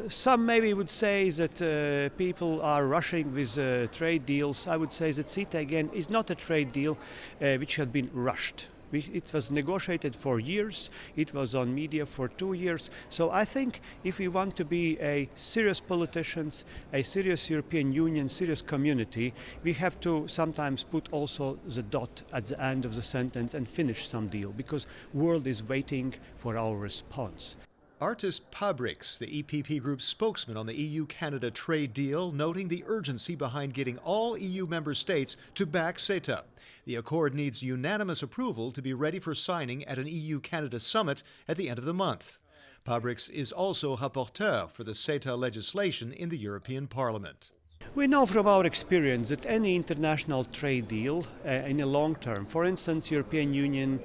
Some maybe would say that people are rushing with trade deals. I would say that CETA again is not a trade deal which had been rushed. It was negotiated for years, it was on media for 2 years. So I think if we want to be a serious politicians, a serious European Union, serious community, we have to sometimes put also the dot at the end of the sentence and finish some deal, because world is waiting for our response. Artis Pabriks, the EPP Group's spokesman on the EU-Canada trade deal, noting the urgency behind getting all EU member states to back CETA. The accord needs unanimous approval to be ready for signing at an EU-Canada summit at the end of the month. Pabriks is also rapporteur for the CETA legislation in the European Parliament. We know from our experience that any international trade deal in the long term, for instance, European Union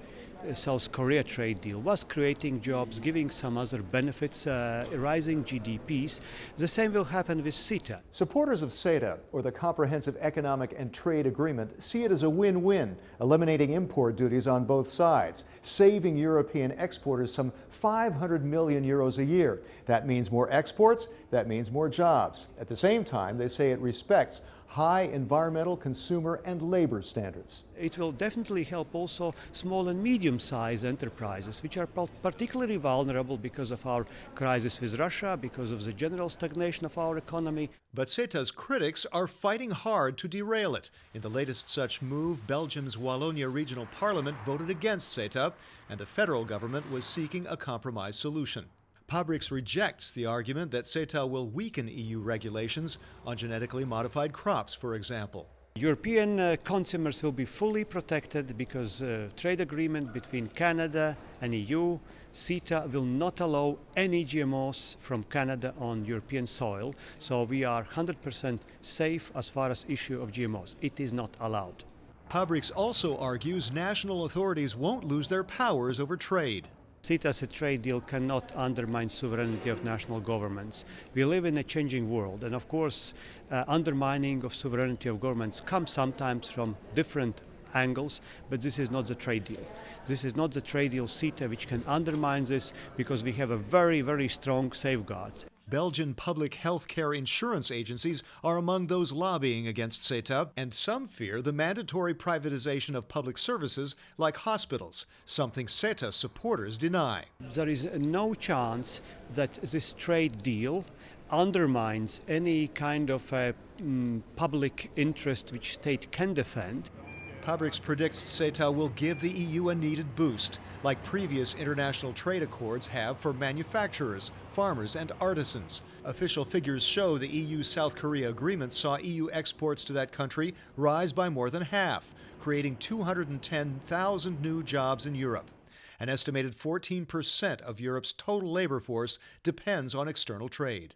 South Korea trade deal, was creating jobs, giving some other benefits, rising GDPs. The same will happen with CETA. Supporters of CETA, or the Comprehensive Economic and Trade Agreement, see it as a win-win, eliminating import duties on both sides, saving European exporters some 500 million euros a year. That means more exports, that means more jobs. At the same time, they say it respects high environmental, consumer, and labor standards. It will definitely help also small and medium-sized enterprises, which are particularly vulnerable because of our crisis with Russia, because of the general stagnation of our economy. But CETA's critics are fighting hard to derail it. In the latest such move, Belgium's Wallonia Regional Parliament voted against CETA, and the federal government was seeking a compromise solution. Pabriks rejects the argument that CETA will weaken EU regulations on genetically modified crops, for example. European consumers will be fully protected because trade agreement between Canada and EU, CETA, will not allow any GMOs from Canada on European soil. So we are 100% safe as far as issue of GMOs. It is not allowed. Pabriks also argues national authorities won't lose their powers over trade. CETA as a trade deal cannot undermine sovereignty of national governments. We live in a changing world, and of course undermining of sovereignty of governments comes sometimes from different angles, but this is not the trade deal. This is not the trade deal CETA which can undermine this, because we have a very, very strong safeguards. Belgian public health care insurance agencies are among those lobbying against CETA, and some fear the mandatory privatization of public services like hospitals, something CETA supporters deny. There is no chance that this trade deal undermines any kind of public interest which state can defend. Pabriks predicts CETA will give the EU a needed boost, like previous international trade accords have for manufacturers, farmers, and artisans. Official figures show the EU-South Korea agreement saw EU exports to that country rise by more than half, creating 210,000 new jobs in Europe. An estimated 14% of Europe's total labor force depends on external trade.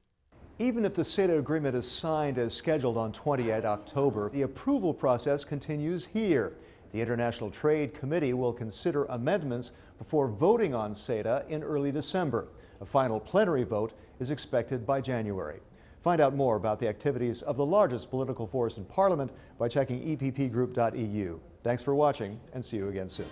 Even if the CETA agreement is signed as scheduled on 28 October, the approval process continues here. The International Trade Committee will consider amendments before voting on CETA in early December. A final plenary vote is expected by January. Find out more about the activities of the largest political force in Parliament by checking eppgroup.eu. Thanks for watching, and see you again soon.